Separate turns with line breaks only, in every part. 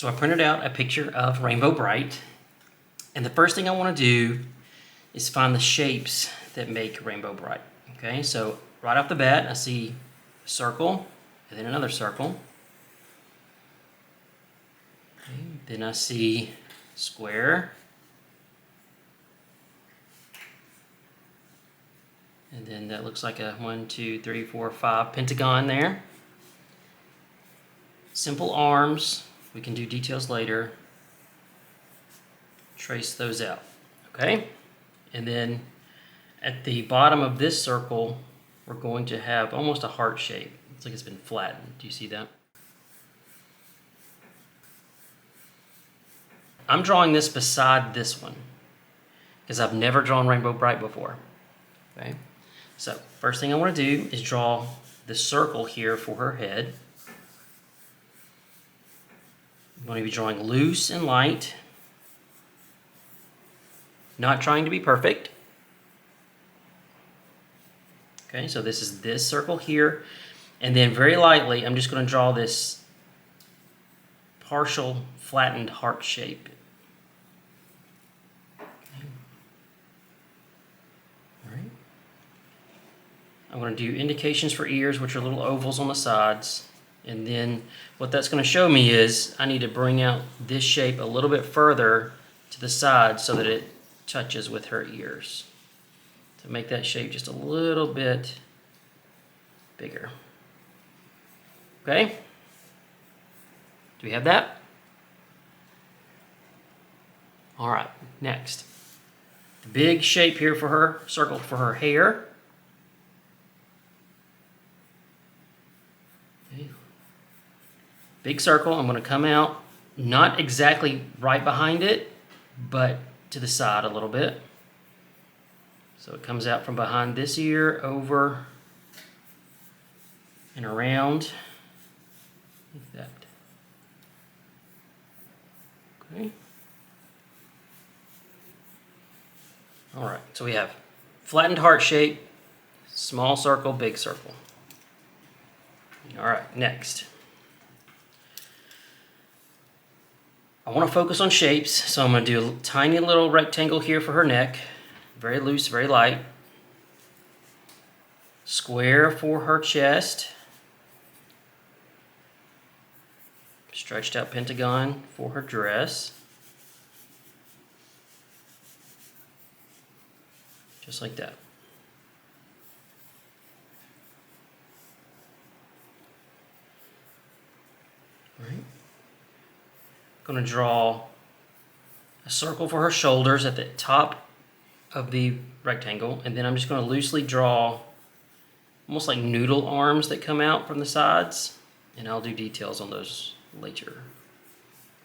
So I printed out a picture of Rainbow Brite, and the first thing I want to do is find the shapes that make Rainbow Brite. Okay, so right off the bat, I see a circle, and then another circle. Okay, then I see square, and then that looks like a 1, 2, 3, 4, 5 pentagon there. Simple arms. We can do details later. Trace those out. Okay? And then at the bottom of this circle, we're going to have almost a heart shape. It's like it's been flattened. Do you see that? I'm drawing this beside this one because I've never drawn Rainbow Brite before. Okay? So first thing I want to do is draw the circle here for her head. I'm going to be drawing loose and light. Not trying to be perfect. Okay, so this is this circle here. And then very lightly, I'm just going to draw this partial flattened heart shape. Okay. All right. I'm going to do indications for ears, which are little ovals on the sides. And then what that's going to show me is I need to bring out this shape a little bit further to the side so that it touches with her ears. To make that shape just a little bit bigger. Okay? Do we have that? All right, next. The big shape here for her, circle for her hair. Okay. Big circle, I'm going to come out, not exactly right behind it, but to the side a little bit. So it comes out from behind this ear, over and around like that. Okay. All right, so we have flattened heart shape, small circle, big circle. All right, next. I want to focus on shapes, so I'm going to do a tiny little rectangle here for her neck. Very loose, very light. Square for her chest. Stretched out pentagon for her dress. Just like that. All right. Going to draw a circle for her shoulders at the top of the rectangle, and then I'm just going to loosely draw almost like noodle arms that come out from the sides, and I'll do details on those later.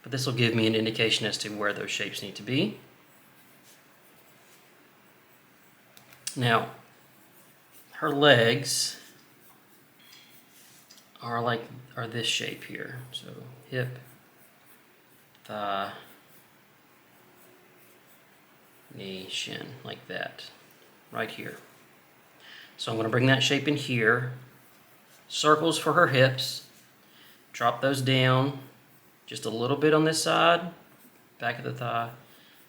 But this will give me an indication as to where those shapes need to be. Now, her legs are this shape here. So hip, thigh, knee, shin, like that, right here. So I'm going to bring that shape in here. Circles for her hips. Drop those down just a little bit on this side, back of the thigh,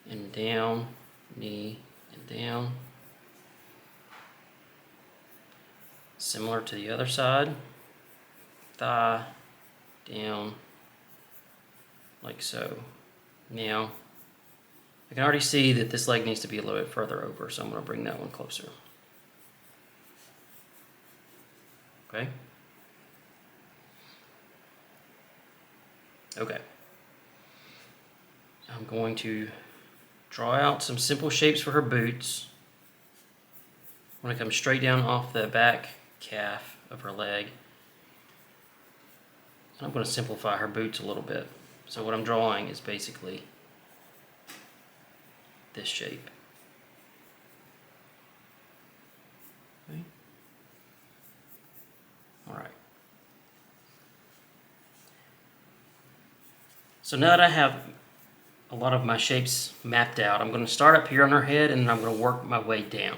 and down, knee, and down. Similar to the other side. Thigh, down, like so. Now, I can already see that this leg needs to be a little bit further over, so I'm going to bring that one closer. Okay? Okay. I'm going to draw out some simple shapes for her boots. I'm going to come straight down off the back calf of her leg. And I'm going to simplify her boots a little bit. So what I'm drawing is basically this shape. Okay. All right. So now that I have a lot of my shapes mapped out, I'm going to start up here on her head, and then I'm going to work my way down.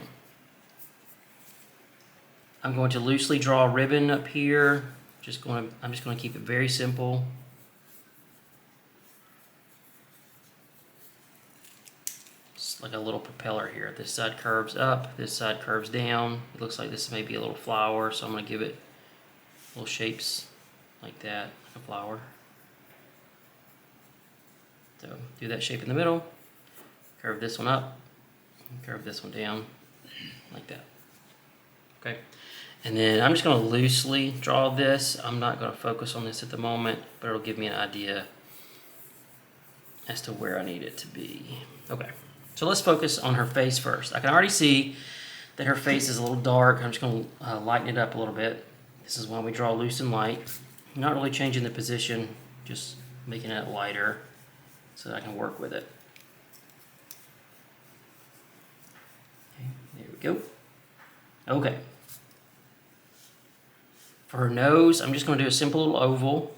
I'm going to loosely draw a ribbon up here. I'm just going to keep it very simple. like a little propeller here. This side curves up, this side curves down. It looks like this may be a little flower, so I'm going to give it little shapes like that, like a flower. So do that shape in the middle, curve this one up, and curve this one down, like that. Okay, and then I'm just going to loosely draw this. I'm not going to focus on this at the moment, but it'll give me an idea as to where I need it to be. Okay, so let's focus on her face first. I can already see that her face is a little dark. I'm just going to lighten it up a little bit. This is why we draw loose and light. I'm not really changing the position, just making it lighter so that I can work with it. Okay, there we go. Okay. For her nose, I'm just going to do a simple little oval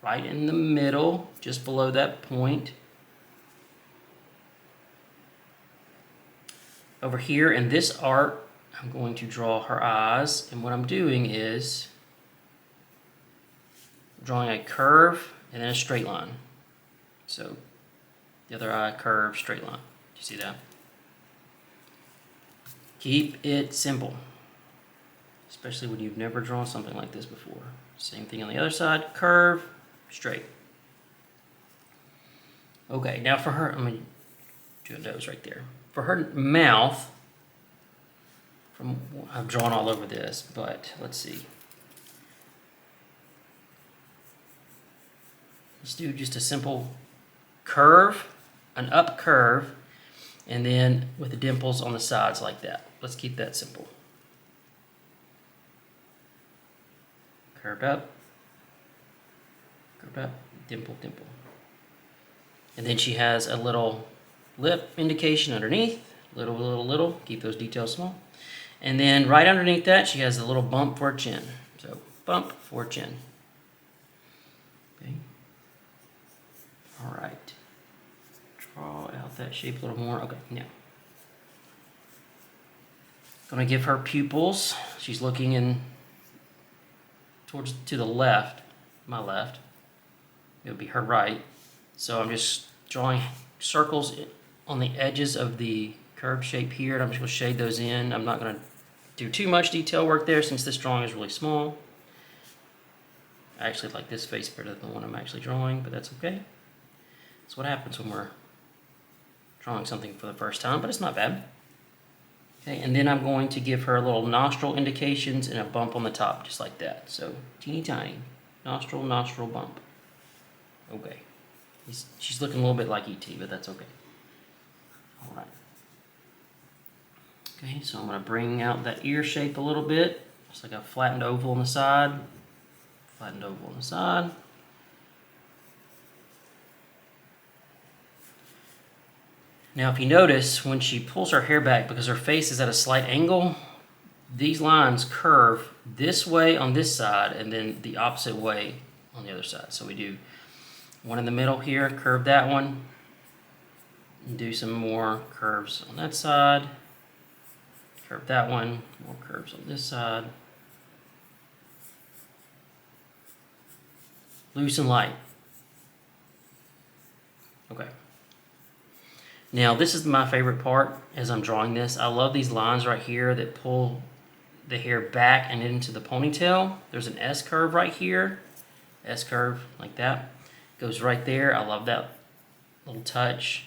right in the middle, just below that point. Over here in this art, I'm going to draw her eyes, and what I'm doing is drawing a curve and then a straight line. So the other eye, curve, straight line. Do you see that? Keep it simple, especially when you've never drawn something like this before. Same thing on the other side, curve, straight. Okay, now for her, I'm going to do a nose right there. For her mouth, I've drawn all over this, but let's see. Let's do just a simple curve, an up curve, and then with the dimples on the sides like that. Let's keep that simple. Curve up, dimple, dimple. And then she has a little lip indication underneath, little, keep those details small. And then right underneath that, she has a little bump for her chin. So bump for chin. Okay. All right. Draw out that shape a little more. Okay, now. Gonna give her pupils. She's looking in to the left, my left. It would be her right. So I'm just drawing circles on the edges of the curved shape here, and I'm just going to shade those in. I'm not going to do too much detail work there since this drawing is really small. I actually like this face better than the one I'm actually drawing, but that's okay. That's what happens when we're drawing something for the first time, but it's not bad. Okay, and then I'm going to give her little nostril indications and a bump on the top, just like that. So teeny tiny, nostril, nostril, bump. Okay. She's looking a little bit like E.T., but that's okay. All right. Okay, so I'm going to bring out that ear shape a little bit. Just like a flattened oval on the side. Flattened oval on the side. Now, if you notice, when she pulls her hair back, because her face is at a slight angle, these lines curve this way on this side and then the opposite way on the other side. So we do one in the middle here, curve that one, and do some more curves on that side, curve that one, more curves on this side. Loose and light. Okay. Now this is my favorite part as I'm drawing this. I love these lines right here that pull the hair back and into the ponytail. There's an S curve right here. S curve like that. Goes right there. I love that little touch.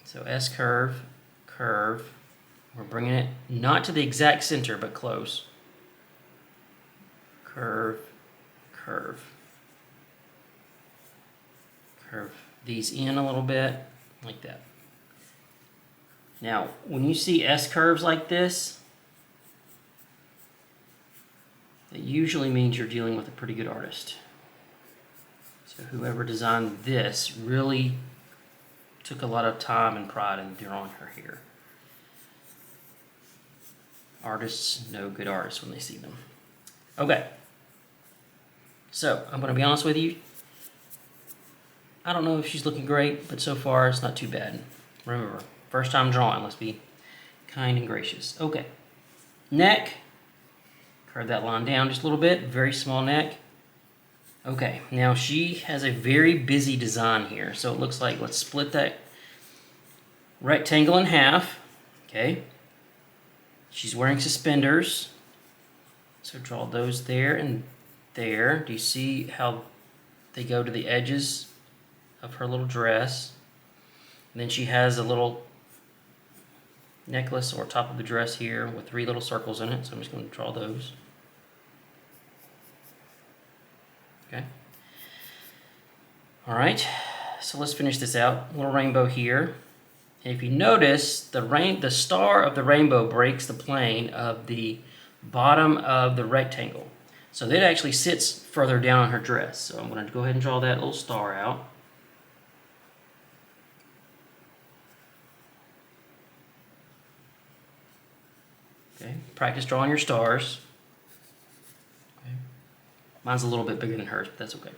So S curve, curve. We're bringing it not to the exact center, but close. Curve, curve. Curve these in a little bit, like that. Now, when you see S curves like this, it usually means you're dealing with a pretty good artist. So whoever designed this really took a lot of time and pride in drawing her hair. Artists know good artists when they see them. Okay. So, I'm going to be honest with you. I don't know if she's looking great, but so far it's not too bad. Remember, first time drawing, let's be kind and gracious. Okay. Neck. Curve that line down just a little bit. Very small neck. Okay, now she has a very busy design here. So it looks like, let's split that rectangle in half. Okay. She's wearing suspenders. So draw those there and there. Do you see how they go to the edges of her little dress? And then she has a little necklace or top of the dress here with 3 little circles in it. So I'm just going to draw those. Okay. All right. So let's finish this out. A little rainbow here. And if you notice, the star of the rainbow breaks the plane of the bottom of the rectangle. So that actually sits further down on her dress. So I'm going to go ahead and draw that little star out. Okay, practice drawing your stars. Okay. Mine's a little bit bigger than hers, but that's okay.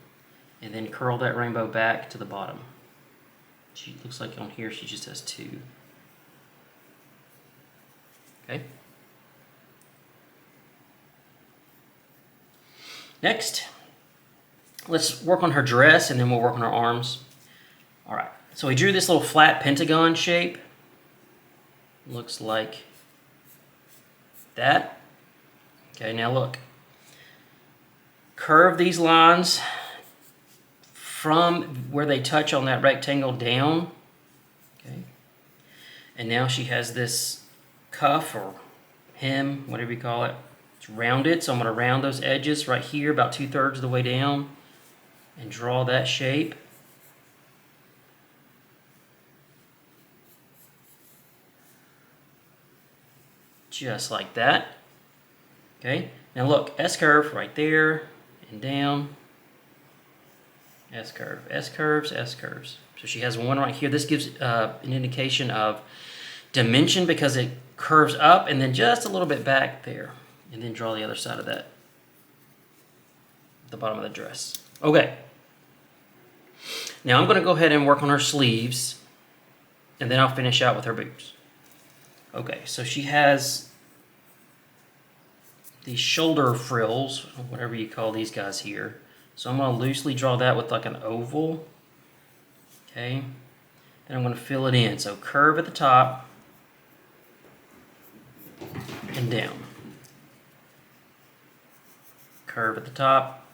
And then curl that rainbow back to the bottom. She looks like on here she just has 2. Okay. Next, let's work on her dress and then we'll work on her arms. All right, so we drew this little flat pentagon shape. Looks like that. Okay, now look. Curve these lines from where they touch on that rectangle down. Okay. And now she has this cuff or hem, whatever you call it. It's rounded, so I'm going to round those edges right here about 2/3 of the way down and draw that shape. Just like that. Okay, now look, S-curve right there and down. S-curve, S-curves, S-curves. So she has one right here. This gives an indication of dimension because it curves up and then just a little bit back there. And then draw the other side of that, the bottom of the dress. Okay. Now I'm going to go ahead and work on her sleeves, and then I'll finish out with her boots. Okay, so she has these shoulder frills, whatever you call these guys here. So I'm going to loosely draw that with like an oval. Okay. Then I'm going to fill it in. So curve at the top and down. Curve at the top.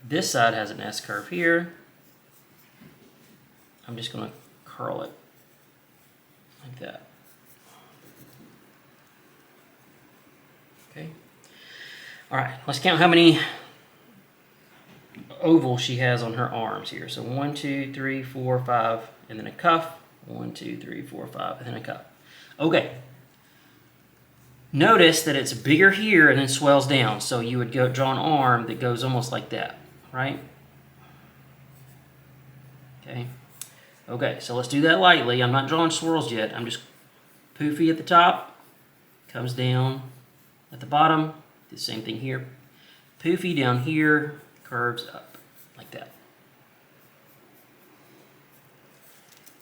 This side has an S curve here. I'm just going to curl it like that. Okay. All right, let's count how many ovals she has on her arms here. So 1, 2, 3, 4, 5, and then a cuff. 1, 2, 3, 4, 5, and then a cuff. Okay. Notice that it's bigger here and then swells down. So you would draw an arm that goes almost like that, right? Okay. Okay, so let's do that lightly. I'm not drawing swirls yet. I'm just poofy at the top, comes down at the bottom. The same thing here. Poofy down here, curves up like that.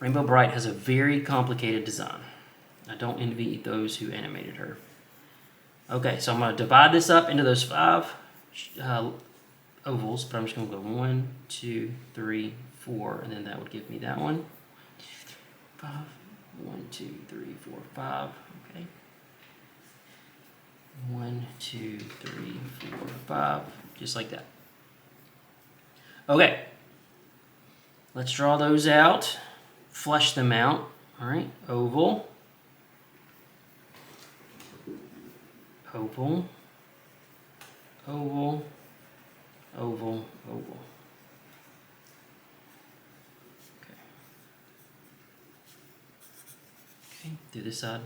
Rainbow Brite has a very complicated design. I don't envy those who animated her. Okay, so I'm going to divide this up into those 5 ovals, but I'm just going to go 1, 2, 3, 4, and then that would give me that one. 5, 1, 2, 3, 4, 5. Okay. 1, 2, 3, 4, 5, just like that. Okay, let's draw those out, flesh them out. All right, oval, oval, oval, oval, oval. Okay. Okay, do this side,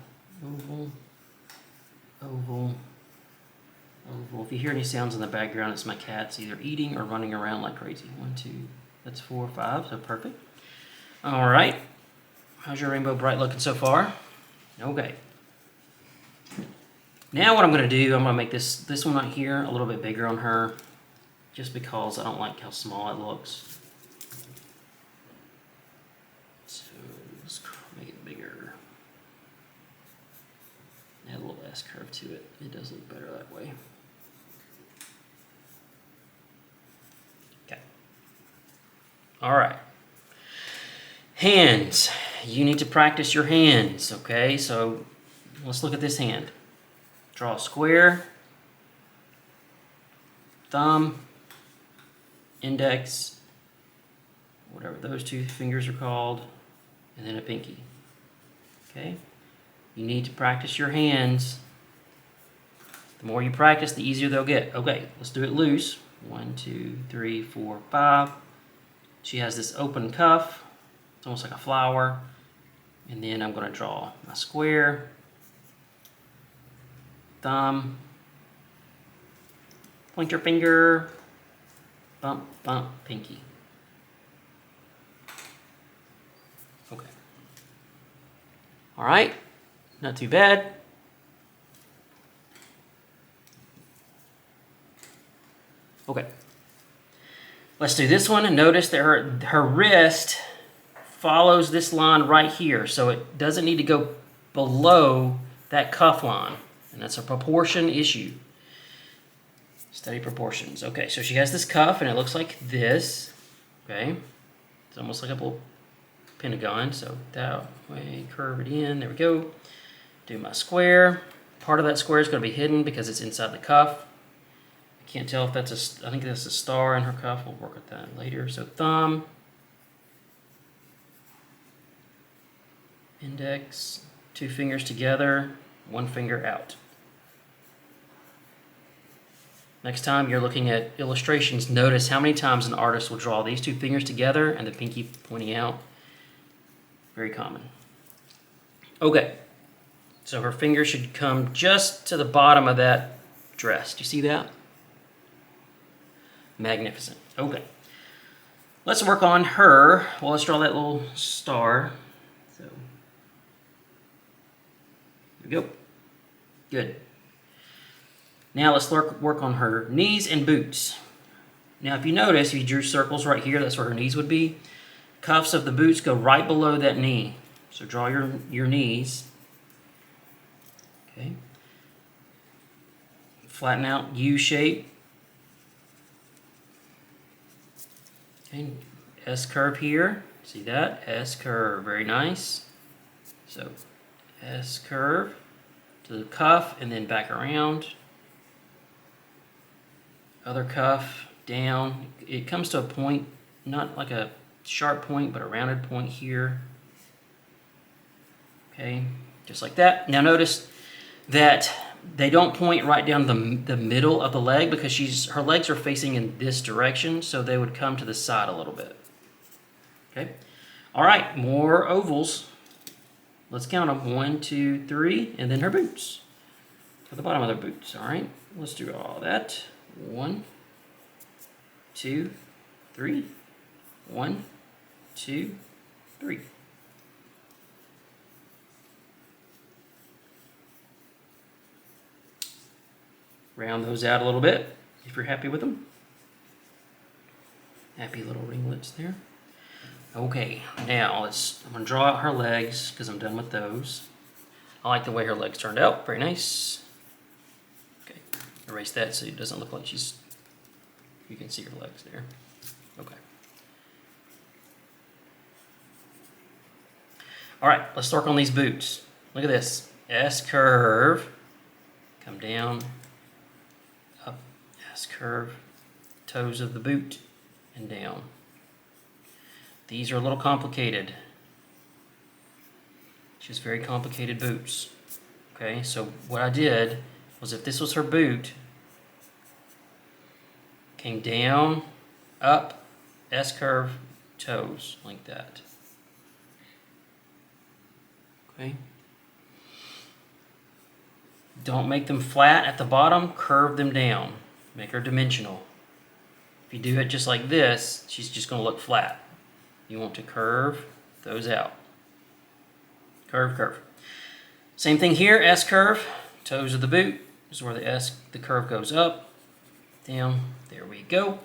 oval, oval, oval. If you hear any sounds in the background, it's my cats either eating or running around like crazy. 1, 2, that's 4, 5, so perfect. All right, how's your Rainbow Brite looking so far? Okay. Now what I'm going to do, I'm going to make this one right here a little bit bigger on her, just because I don't like how small it looks. So let's make it bigger. Add a little S curve to it. It does look better that way. Okay. All right. Hands. You need to practice your hands, okay? So let's look at this hand. Draw a square, thumb, index, whatever those two fingers are called, and then a pinky. Okay? You need to practice your hands. The more you practice, the easier they'll get. Okay, let's do it loose. 1, 2, 3, 4, 5. She has this open cuff. It's almost like a flower. And then I'm going to draw my square, thumb, pointer finger, bump, bump, pinky. Okay. All right, not too bad. Okay. Let's do this one and notice that her wrist follows this line right here, so it doesn't need to go below that cuff line, and that's a proportion issue. Study proportions. Okay, so she has this cuff, and it looks like this. Okay, it's almost like a little pentagon, so that way, curve it in. There we go. Do my square. Part of that square is going to be hidden because it's inside the cuff. I can't tell if that's I think that's a star in her cuff. We'll work with that later. So thumb, index, 2 fingers together, 1 finger out. Next time you're looking at illustrations, notice how many times an artist will draw these 2 fingers together and the pinky pointing out. Very common. Okay, so her finger should come just to the bottom of that dress. Do you see that? Magnificent. Okay, let's work on her. Well, let's draw that little star. So, there we go. Good. Now let's work on her knees and boots. Now if you notice, you drew circles right here, that's where her knees would be. Cuffs of the boots go right below that knee. So draw your knees. Okay. Flatten out U shape. Okay. S curve here. See that? S curve. Very nice. So S curve to the cuff and then back around. Other cuff down. It comes to a point, not like a sharp point, but a rounded point here. Okay, just like that. Now notice that they don't point right down the middle of the leg because her legs are facing in this direction, so they would come to the side a little bit. Okay. All right, more ovals. Let's count them. 1, 2, 3, and then her boots. To the bottom of their boots. All right, let's do all that. 1, 2, 3. 1, 2, 3. Round those out a little bit if you're happy with them. Happy little ringlets there. Okay, now I'm going to draw out her legs because I'm done with those. I like the way her legs turned out. Very nice. Okay, erase that so it doesn't look like you can see her legs there. Okay. All right, let's work on these boots. Look at this. S curve. Come down. Up. S curve. Toes of the boot. And down. These are a little complicated. She has very complicated boots. Okay, so what I did was if this was her boot, came down, up, S-curve, toes, like that. Okay. Don't make them flat at the bottom, curve them down. Make her dimensional. If you do it just like this, she's just going to look flat. You want to curve those out. Curve, curve. Same thing here, S-curve, toes of the boot. This is where the curve goes up, down, there we go.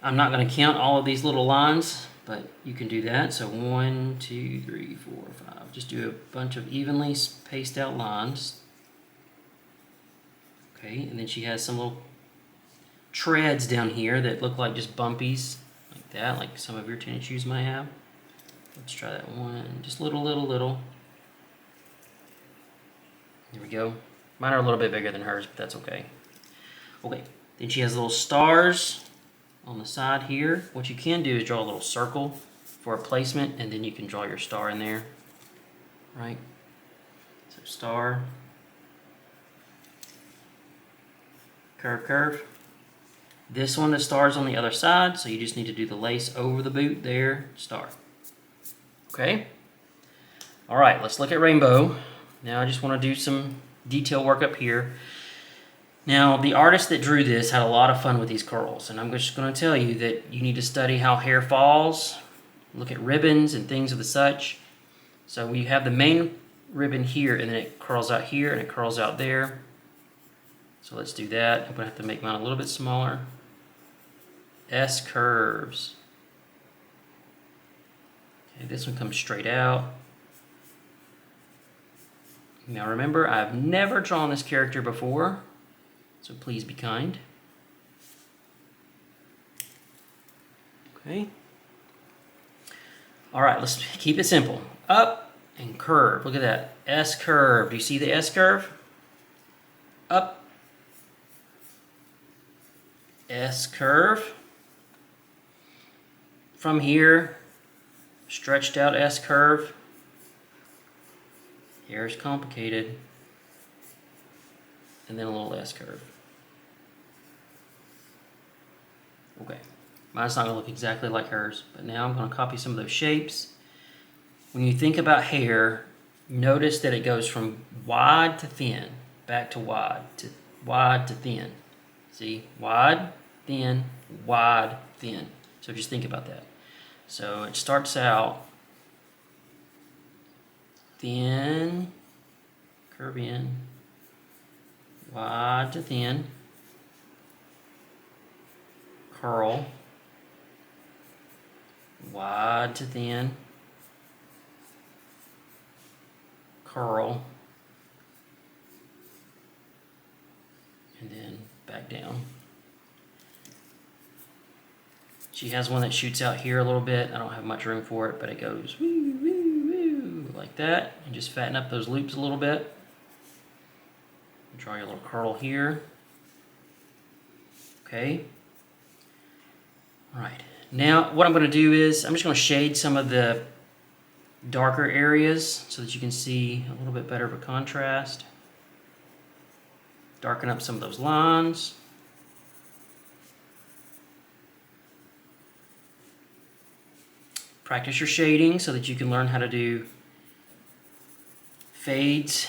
I'm not going to count all of these little lines, but you can do that. So 1, 2, 3, 4, 5. Just do a bunch of evenly spaced out lines. Okay, and then she has some little treads down here that look like just bumpies, like that, like some of your tennis shoes might have. Let's try that one, just little. There we go. Mine are a little bit bigger than hers, but that's okay. Okay, then she has little stars on the side here. What you can do is draw a little circle for a placement, and then you can draw your star in there, right? So star, curve. This one, the star's on the other side, so you just need to do the lace over the boot there, star. Okay? All right, let's look at Rainbow. Now I just want to do some detail work up here. Now, the artist that drew this had a lot of fun with these curls, and I'm just going to tell you that you need to study how hair falls, look at ribbons and things of the such. So we have the main ribbon here, and then it curls out here, and it curls out there. So let's do that. I'm going to have to make mine a little bit smaller. S curves. Okay, this one comes straight out. Now remember, I've never drawn this character before, so please be kind. Okay. All right, let's keep it simple. Up and curve. Look at that. S curve. Do you see the S curve? Up. S curve. From here, stretched out S curve. Hair's complicated. And then a little S curve. Okay, mine's not going to look exactly like hers, but now I'm going to copy some of those shapes. When you think about hair, notice that it goes from wide to thin, back to wide to thin. See, wide, thin, wide, thin. So just think about that. So it starts out thin, curve in, wide to thin, curl, wide to thin, curl, and then back down. She has one that shoots out here a little bit. I don't have much room for it, but it goes woo, woo, woo, like that. And just fatten up those loops a little bit. Draw your little curl here. Okay. All right. Now what I'm going to do is I'm just going to shade some of the darker areas so that you can see a little bit better of a contrast. Darken up some of those lines. Practice your shading so that you can learn how to do fades.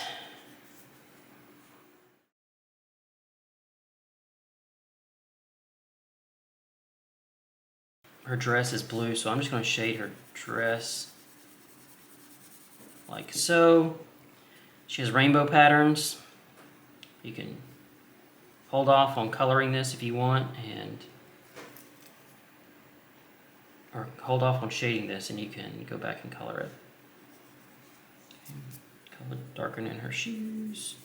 Her dress is blue, so I'm just going to shade her dress like so. She has rainbow patterns. You can hold off on coloring this if you want, or hold off on shading this, and you can go back and color it. Color darken in her shoes.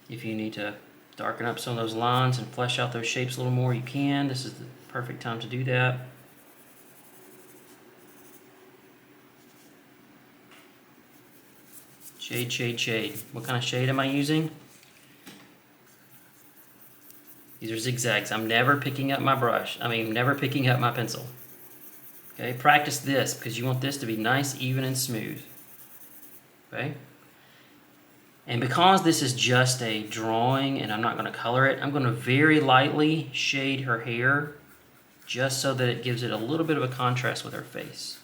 If you need to darken up some of those lines and flesh out those shapes a little more, you can. This is the perfect time to do that. Shade, shade, shade. What kind of shade am I using? These are zigzags. I'm never picking up my brush. Never picking up my pencil. Okay, practice this because you want this to be nice, even, and smooth. Okay? And because this is just a drawing and I'm not going to color it, I'm going to very lightly shade her hair just so that it gives it a little bit of a contrast with her face.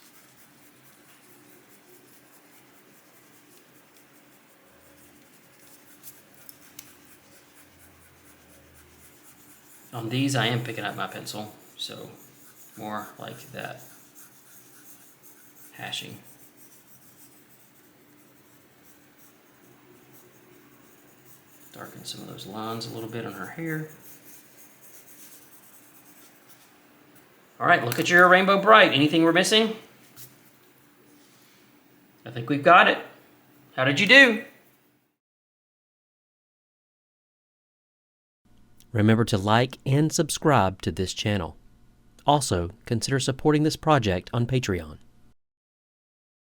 On these, I am picking up my pencil, so more like that. Hashing. Darken some of those lines a little bit on her hair. All right, look at your Rainbow Brite. Anything we're missing? I think we've got it. How did you do?
Remember to like and subscribe to this channel. Also, consider supporting this project on Patreon.